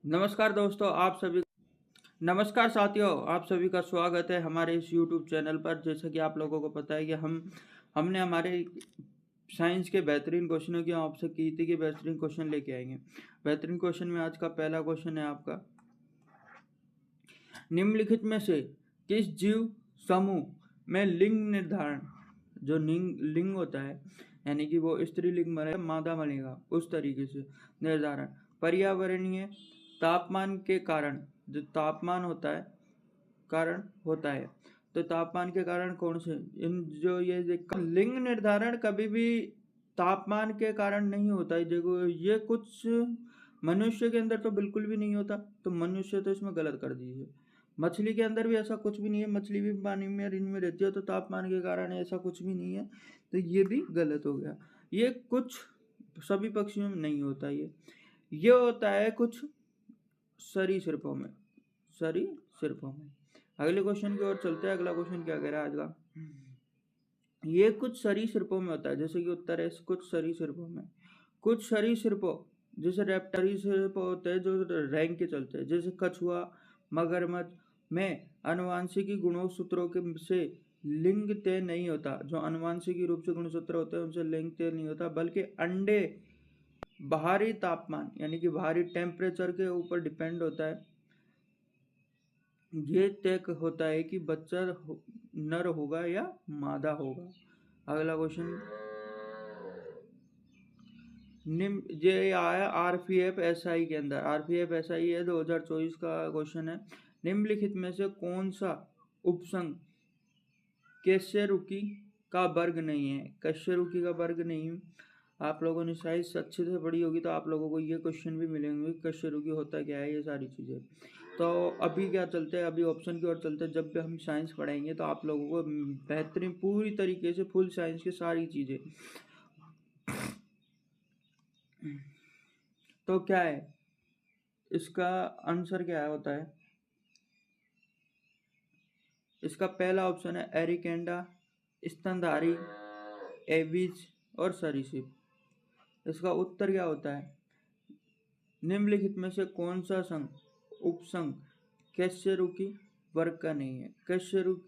नमस्कार दोस्तों, नमस्कार साथियों, आप सभी का स्वागत है हमारे इस यूट्यूब चैनल पर। जैसा कि आप लोगों को पता है कि हमने हमारे साइंस के बेहतरीन क्वेश्चनों की आपसे की थी कि बेहतरीन क्वेश्चन लेके आएंगे। बेहतरीन क्वेश्चन में आज का पहला क्वेश्चन है आपका, निम्नलिखित में से किस जीव समूह में लिंग निर्धारण, जो लिंग होता है यानी कि वो स्त्रीलिंग बनेगा मादा बनेगा उस तरीके से निर्धारण पर्यावरणीय तापमान के कारण, जो तापमान होता है कारण होता है, तो तापमान के कारण कौन से इन जो ये लिंग निर्धारण कभी भी तापमान के कारण नहीं होता है। देखो ये कुछ मनुष्य के अंदर तो बिल्कुल भी नहीं होता, तो मनुष्य तो इसमें गलत कर दीजिए। मछली के अंदर भी ऐसा कुछ भी नहीं है, मछली भी पानी में और इनमें रहती है, तो तापमान के कारण ऐसा कुछ भी नहीं है, तो ये भी गलत हो गया। ये कुछ सभी पक्षियों में नहीं होता, ये होता है कुछ सरीसृपों में, सरीसृपों में। अगले क्वेश्चन की ओर चलते हैं। अगला क्वेश्चन क्या कह रहा है आज का, ये कुछ सरीसृपों में होता है, जैसे कि उत्तर है कुछ सरीसृपों में। कुछ सरीसृपों जैसे सरीसृप होते हैं जो रैंक के चलते हैं, जैसे कछुआ मगरमच्छ में आनुवांशिकी गुणसूत्रों के से लिंग तय नहीं होता। जो आनुवांशिकी रूप से गुणसूत्र होते हैं उनसे लिंग तय नहीं होता, बल्कि अंडे बाहरी तापमान यानी कि बाहरी टेम्परेचर के ऊपर डिपेंड होता है। ये तय होता है कि बच्चा नर होगा या मादा होगा। अगला क्वेश्चन, ये आया आरपीएफ एसआई के अंदर। आरपीएफ एसआई है 2024 का क्वेश्चन है। निम्नलिखित में से कौन सा उपसंघ कशेरुकी का वर्ग नहीं है? कशेरुकी का वर्ग नहीं। आप लोगों ने साइंस अच्छे से पढ़ी होगी तो आप लोगों को ये क्वेश्चन भी मिलेंगे, कशेरुकी होता क्या है, ये सारी चीज़ें। तो अभी क्या चलते हैं, अभी ऑप्शन की ओर चलते हैं। जब भी हम साइंस पढ़ाएंगे तो आप लोगों को बेहतरीन पूरी तरीके से फुल साइंस की सारी चीज़ें। तो क्या है इसका आंसर, क्या होता है इसका? पहला ऑप्शन है एरिकेंडा, स्तनधारी, एविज और सरीसृप। इसका उत्तर क्या होता है? निम्नलिखित में से कौन सा संघ उपसंघ कशेरुकी वर्ग का नहीं है? कशेरुकी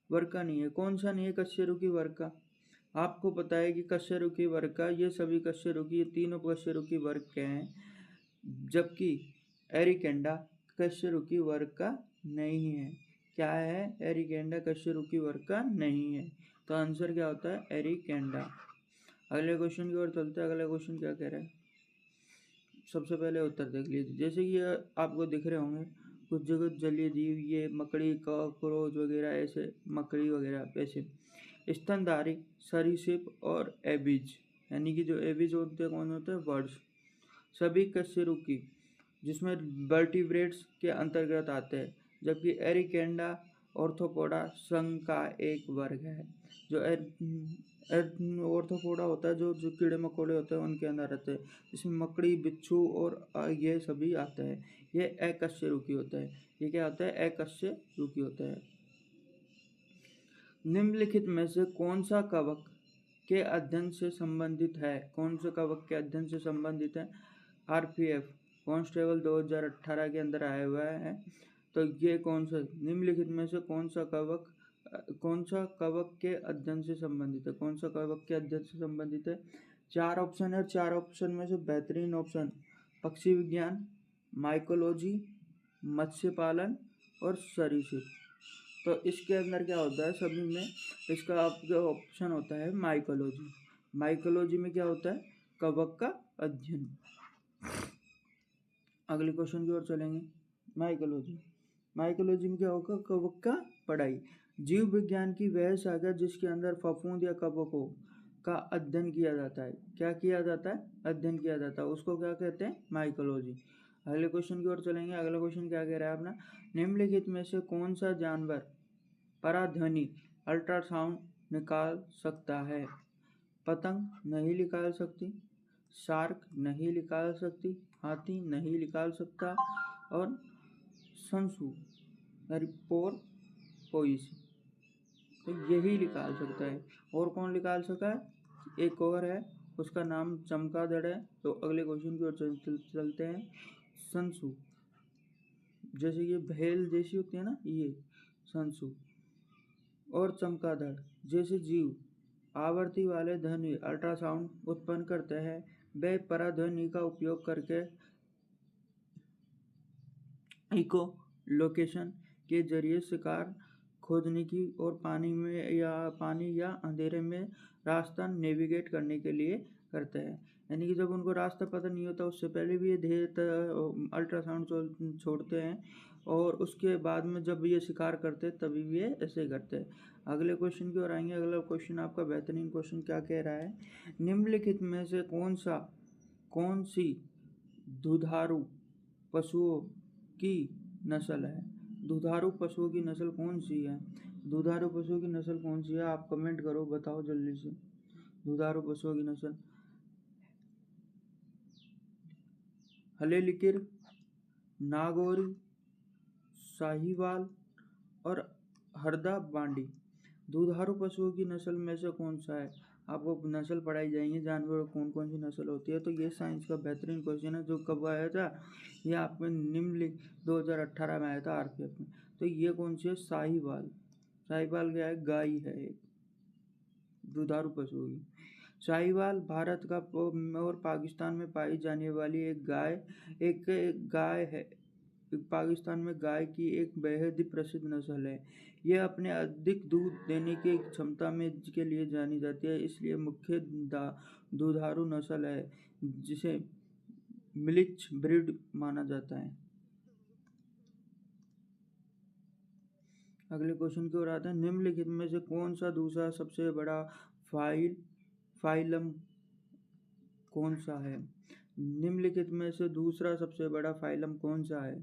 वर्ग का नहीं है। कौन सा नहीं है कशेरुकी वर्ग का? आपको पता है कि कशेरुकी वर्ग का ये सभी कशेरुकी, ये तीनों कशेरुकी वर्ग के हैं, जबकि एरिकेंडा कशेरुकी वर्ग का नहीं है। क्या है? एरिकेंडा कशेरुकी वर्ग का नहीं है। तो आंसर क्या होता है? एरिकेंडा। अगले क्वेश्चन की ओर चलते हैं। अगला क्वेश्चन क्या कह रहा है, सबसे पहले उत्तर देख लीजिए। जैसे कि ये आपको दिख रहे होंगे कुछ जगह जलीय जीव, ये मकड़ी कॉकरोच वगैरह, ऐसे मकड़ी वगैरह ऐसे। स्तनधारी, सरीसृप और एबिज, यानी कि जो एबिज होते हैं कौन होते हैं? बर्ड्स। सभी कशेरुकी जिसमें वर्टिब्रेट्स के अंतर्गत आते हैं, जबकि एरिकेंडा ऑर्थोपोडा संघ का एक वर्ग है। जो ऑर्थोपोडा होता है, जो कीड़े मकोड़े होते हैं उनके अंदर रहते हैं, इसमें मकड़ी, बिच्छू और ये सभी आते हैं। ये अकशेरुकी होता है। ये क्या होता है? अकशेरुकी होता है। निम्नलिखित में से कौन सा कवक के अध्ययन से संबंधित है? कौन से कवक के अध्ययन से संबंधित है? आरपीएफ कांस्टेबल 2018 के अंदर आया हुआ है। तो ये कौन सा, निम्नलिखित में से कौन सा कवक के अध्ययन से संबंधित है? कौन सा कवक के अध्ययन से संबंधित है? 4 ऑप्शन है। 4 ऑप्शन में से बेहतरीन ऑप्शन पक्षी विज्ञान, माइकोलॉजी, मत्स्य पालन और सरीसृप। तो इसके अंदर क्या होता है सभी में? इसका आपका ऑप्शन होता है माइकोलॉजी। माइकोलॉजी में क्या होता है? कवक का अध्ययन। अगले क्वेश्चन की ओर चलेंगे। माइकोलॉजी में क्या होगा? कवक का पढ़ाई। जीव विज्ञान की वह शाखा जिसके अंदर फफूंद या कवकों का अध्ययन किया जाता है। क्या किया जाता है? अध्ययन किया जाता है, उसको क्या कहते हैं? माइकोलॉजी। अगले क्वेश्चन की ओर चलेंगे। अगला क्वेश्चन क्या कह रहा है अपना, निम्नलिखित में से कौन सा जानवर पराध्वनि अल्ट्रासाउंड निकाल सकता है? पतंग नहीं निकाल सकती, शार्क नहीं निकाल सकती, हाथी नहीं निकाल सकता और संसु पोइस, तो यही निकाल सकता है। और कौन निकाल सकता है? एक और है उसका नाम चमगादड़ है। तो अगले क्वेश्चन की ओर चलते हैं। संसु, जैसे ये भेल जैसी होती है ना, ये संसु और चमगादड़ जैसे जीव आवर्ती वाले ध्वनि अल्ट्रासाउंड उत्पन्न करते हैं। वे पराध्वनि का उपयोग करके इको लोकेशन के जरिए शिकार खोजने की और पानी या अंधेरे में रास्ता नेविगेट करने के लिए करते हैं। यानी कि जब उनको रास्ता पता नहीं होता उससे पहले भी ये अल्ट्रासाउंड छोड़ते हैं और उसके बाद में जब ये शिकार करते हैं तभी भी ये ऐसे करते हैं। अगले क्वेश्चन की ओर आएंगे। अगला क्वेश्चन आपका बेहतरीन क्वेश्चन क्या कह रहा है, निम्नलिखित में से कौन सी दुधारू पशुओं की नस्ल है। दुधारू पशुओं की नस्ल कौन सी है? दुधारू पशुओं की नस्ल कौन सी है? आप कमेंट करो, बताओ जल्दी से। दुधारू पशुओं की नस्ल हलेलिकिर, नागौरी, साहिवाल और हरदा बांडी। दुधारू पशुओं की नस्ल में से कौन सा है? आपको नस्ल पढ़ाई जाएंगे जानवर कौन कौन सी नस्ल होती है। तो ये साइंस का बेहतरीन क्वेश्चन है जो कब आया था, ये आप में निम्नलिखित 2018 में आया था आरपीएफ में। तो ये कौन सी है? साहिवाल। साहिवाल क्या है? गाय है एक दुधारू पशुओं की। साहिवाल भारत का और पाकिस्तान में पाई जाने वाली एक गाय है। पाकिस्तान में गाय की एक बेहद ही प्रसिद्ध नस्ल है। यह अपने अधिक दूध देने की क्षमता में के लिए जानी जाती है, इसलिए मुख्य दुधारू नस्ल है जिसे मिलिच ब्रीड माना जाता है। अगले क्वेश्चन की ओर आते हैं। निम्नलिखित में से कौन सा दूसरा सबसे बड़ा फाइलम कौन सा है? निम्नलिखित में से दूसरा सबसे बड़ा फाइलम कौन सा है?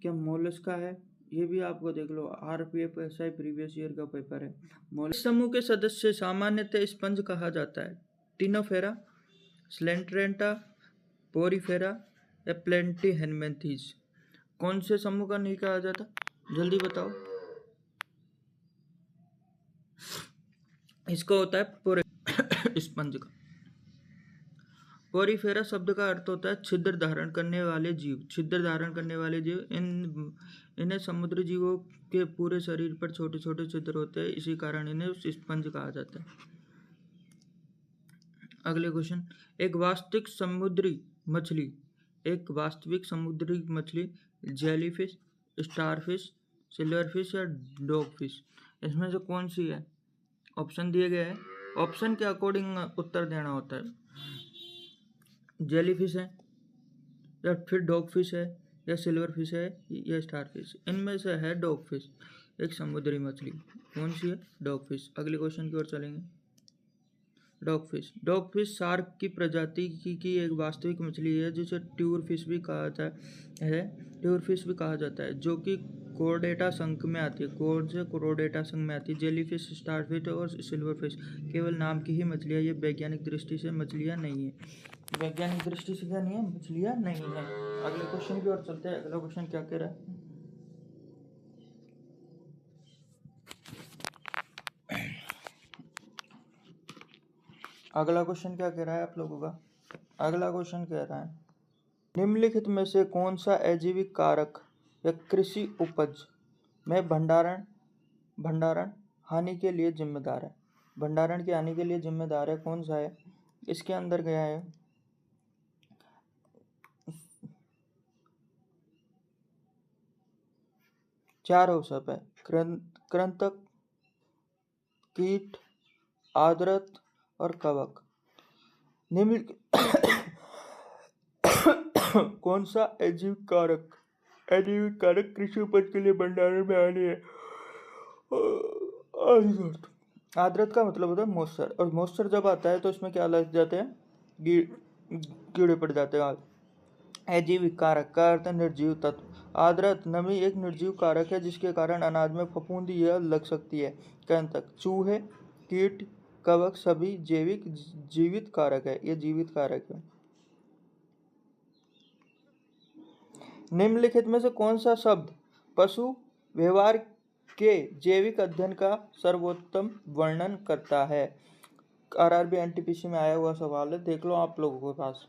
क्या मोलस्का है? ये भी आपको देख लो, आरपीएफ एसआई प्रीवियस ईयर का पेपर है। मोलस्क समूह के सदस्य सामान्यतः स्पंज कहा जाता है। टिनोफेरा, स्लेंट्रेंटा, पोरीफेरा या प्लेंटीहेलमिंथेस। कौन से समूह का नहीं कहा जाता? जल्दी बताओ। इसका होता है स्पंज का। पोरीफेरा शब्द का अर्थ होता है छिद्र धारण करने वाले जीव। छिद्र धारण करने वाले जीव इन्हें समुद्री जीवों के पूरे शरीर पर छोटे छोटे छिद्र होते हैं, इसी कारण इन्हें स्पंज कहा जाता है। अगले क्वेश्चन, एक वास्तविक समुद्री मछली जेलीफिश, स्टारफिश, सिल्वरफिश या डॉगफिश, इसमें से कौन सी है? ऑप्शन दिए गए हैं, ऑप्शन के अकॉर्डिंग उत्तर देना होता है। जेलीफिश है या फिर डॉगफिश है या सिल्वरफिश है या स्टारफिश। इनमें से है डॉगफिश, एक समुद्री मछली। कौन सी है? डॉगफिश। अगले क्वेश्चन की ओर चलेंगे। डॉगफिश शार्क की प्रजाति की एक वास्तविक मछली है जिसे ट्यूरफिश भी कहा जाता है, जो कि कोरोडेटा संघ में आती है। कोरोडेटा संघ में आती है। जेलीफिश, स्टारफिश और सिल्वरफिश केवल नाम की ही मछलियाँ, ये वैज्ञानिक दृष्टि से मछलियाँ नहीं है। वैज्ञानिक दृष्टि से क्या नहीं है? मछलियाँ नहीं है। अगले क्वेश्चन की ओर चलते हैं। अगला क्वेश्चन क्या कह रहा है? अगला क्वेश्चन क्या कह रहा है आप लोगों का? अगला क्वेश्चन कह रहा है, निम्नलिखित में से कौन सा अजैविक कारक या कृषि उपज में भंडारण हानि के लिए जिम्मेदार है? भंडारण की हानि के लिए जिम्मेदार है, कौन सा है? इसके अंदर गया है चार अवसर है, कृंतक, कीट, आर्द्रत और कवक। निम्न कौन सा अजैविक कारक कृषि उपज के लिए भंडारण में हानि है? आर्द्रत का मतलब होता है मॉइस्चर, और मॉइस्चर जब आता है तो इसमें क्या लग जाते हैं? कीड़े पड़ जाते हैं। अजैविक कारक का अर्थ है निर्जीव तत्व। आर्द्रत नमी एक निर्जीव कारक है जिसके कारण अनाज में फफूंदी यह लग सकती है। कृंतक, चूहे, कीट, कवक सभी जीवित कारक है। ये जीवित कारक है। निम्नलिखित में से कौन सा शब्द पशु व्यवहार के जैविक अध्ययन का सर्वोत्तम वर्णन करता है? आरआरबी एनटीपीसी में आया हुआ सवाल है, देख लो आप लोगों के पास।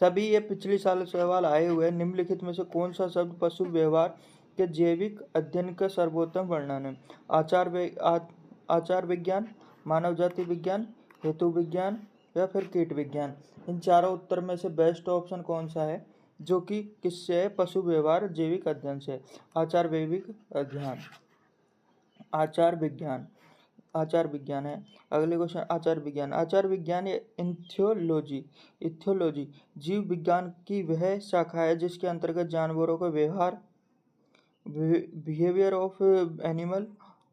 सभी ये पिछले साल सवाल आए हुए। निम्नलिखित में से कौन सा शब्द पशु व्यवहार के जैविक अध्ययन का सर्वोत्तम वर्णन है? आचार विज्ञान, मानव जाति विज्ञान, हेतु विज्ञान या फिर कीट विज्ञान। इन चारों उत्तर में से बेस्ट ऑप्शन कौन सा है जो कि किससे है? पशु व्यवहार जैविक अध्ययन से। आचार वैविक अध्ययन, आचार विज्ञान, आचार विज्ञान है। अगले क्वेश्चन आचार विज्ञान। आचार विज्ञान या इथियोलॉजी जीव विज्ञान की वह शाखा है जिसके अंतर्गत जानवरों का व्यवहार, बिहेवियर ऑफ एनिमल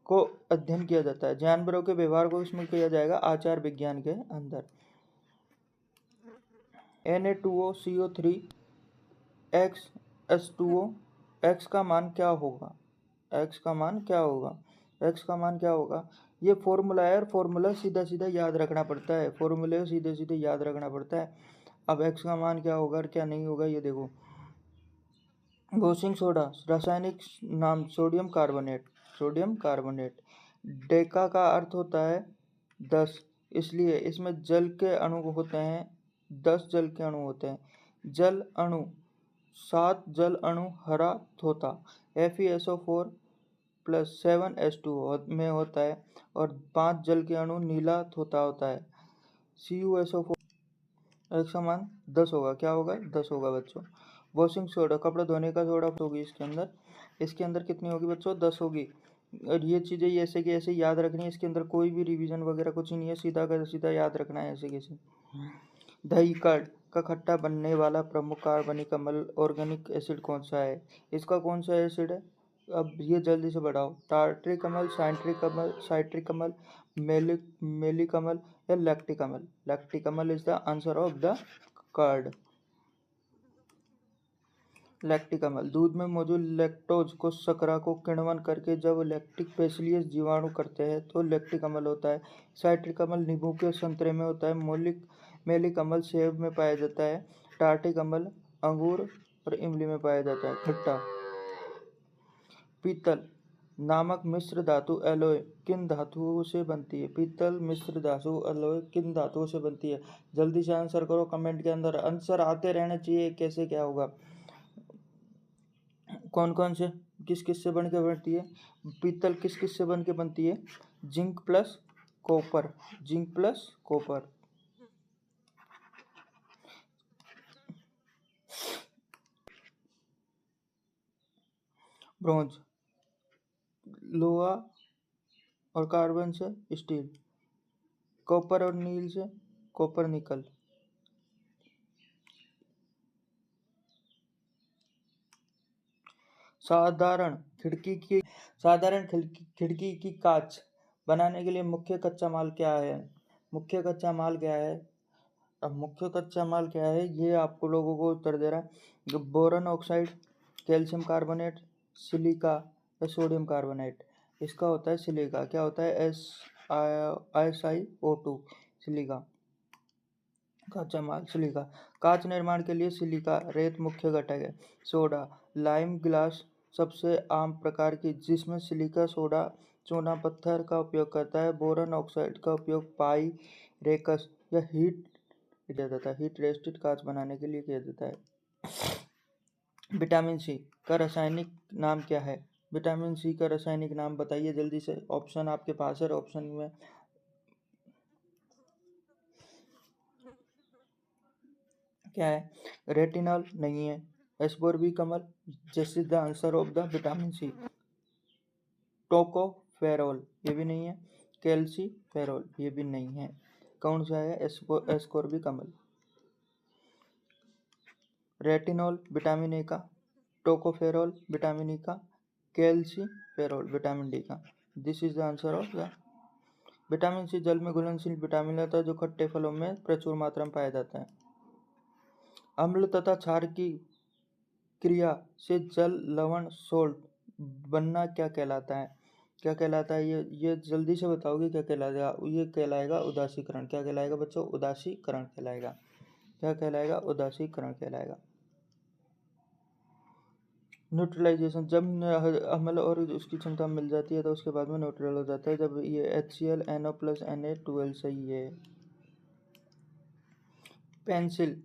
को अध्ययन किया जाता है। जानवरों के व्यवहार को इसमें किया जाएगा आचार विज्ञान के अंदर। Na2CO3 XS2O, x का मान क्या होगा? x का मान क्या होगा? x का मान क्या होगा? ये फॉर्मूला है और फॉर्मूला सीधा सीधा याद रखना पड़ता है। फॉर्मूले को सीधे सीधे याद रखना पड़ता है। अब x का मान क्या होगा और क्या नहीं होगा ये देखो। बोसिंग सोडा, रासायनिक नाम sodium carbonate, sodium carbonate. Deka का अर्थ होता है 10, इसलिए इसमें जल के अणु होते हैं, 10 जल के अणु होते हैं। जल अणु 7 जल अणु हरा थोथा FeSO4 प्लस 7H2O में होता है और 5 जल के अणु नीला थोथा होता है CuSO4। एक समान 10 होगा, क्या होगा? 10 होगा बच्चों। वॉशिंग सोडा, कपड़े धोने का सोडा होगी इसके अंदर कितनी होगी बच्चों? 10 होगी। और ये चीज़ें ऐसे कि ऐसे याद रखनी है, इसके अंदर कोई भी रिवीजन वगैरह कुछ नहीं है, सीधा का सीधा याद रखना है ऐसे कैसे। दही कर्ड का खट्टा बनने वाला प्रमुख कार्बनिक अम्ल ऑर्गेनिक एसिड कौन सा है? इसका कौन सा एसिड है? अब ये जल्दी से बढ़ाओ। टार्ट्रिक अम्ल, साइट्रिक अम्ल, मेलिक अम्ल या लैक्टिक अम्ल? लैक्टिक अम्ल is the answer of the curd. Lactic अम्ल दूध में मौजूद लैक्टोज को शकरा को किण्वन करके जब लैक्टिक बेसिलियस जीवाणु करते हैं तो लैक्टिक अम्ल होता है। साइट्रिक अम्ल नींबू के संतरे में होता है। मेलिक अम्ल सेब में पाया जाता है। टार्टिक अम्ल अंगूर और इमली में पाया जाता है, खट्टा। पीतल नामक मिश्र धातु एलोय किन धातुओं से बनती है? पीतल मिश्र धातु एलोय किन धातुओं से बनती है? जल्दी से आंसर करो कमेंट के अंदर, आंसर आते रहने चाहिए। कैसे क्या होगा? कौन कौन से किस किस से बन के बनती है? पीतल किस किस से बन के बनती है? Zinc plus copper, zinc plus copper. Bronze लोहा और कार्बन से स्टील। कॉपर और नील से कॉपर निकल। साधारण खिड़की की कांच बनाने के लिए मुख्य कच्चा माल क्या है? मुख्य कच्चा माल क्या है? अब मुख्य कच्चा माल क्या है ये आपको लोगों को उत्तर दे रहा है। Boron oxide, calcium carbonate, silica या सोडियम कार्बोनेट। इसका होता है सिलिका। क्या होता है? SiO2, silica. कच्चा माल सिलिका। कांच निर्माण के लिए सिलिका रेत मुख्य घटक है। सोडा लाइम ग्लास सबसे आम प्रकार की जिसमें सिलिका सोडा चूना पत्थर का उपयोग करता है। बोरन ऑक्साइड का उपयोग पाई रेकस या हीट किया जाता है, हीट रेस्टेड कांच बनाने के लिए किया जाता है। विटामिन सी का रासायनिक नाम क्या है? विटामिन सी का रासायनिक नाम बताइए जल्दी से। ऑप्शन आपके पास है, ऑप्शन में क्या है? रेटिनॉल नहीं है। एस्कोर्बिक अम्ल, this is the answer of the vitamin C. Tocopherol ये भी नहीं है। कैल्सीफेरोल ये भी नहीं है। कौन सा है? एस्कोर्बिक अम्ल। रेटिनॉल विटामिन ए का, टोकोफेरोल विटामिन ई का, कैल्सीफेरोल विटामिन डी का। This is the answer of the vitamin C जल में घुलनशील विटामिन होता है जो खट्टे फलों में प्रचुर मात्रा में पाया जाता है। अम्ल तथा क्षार की क्रिया से जल लवण सोल्ट बनना क्या कहलाता है? क्या कहलाता है ये जल्दी से बताओगे क्या कहलाएगा? ये कहलाएगा उदासीकरण। क्या कहलाएगा बच्चों? उदासीकरण कहलाएगा। क्या कहलाएगा? उदासीकरण कहलाएगा। न्यूट्रलाइजेशन जब अम्ल और उसकी क्षमता मिल जाती है तो उसके बाद में न्यूट्रल हो जाता है। जब ये HCl NO+ Na 12 सही है। पेंसिल।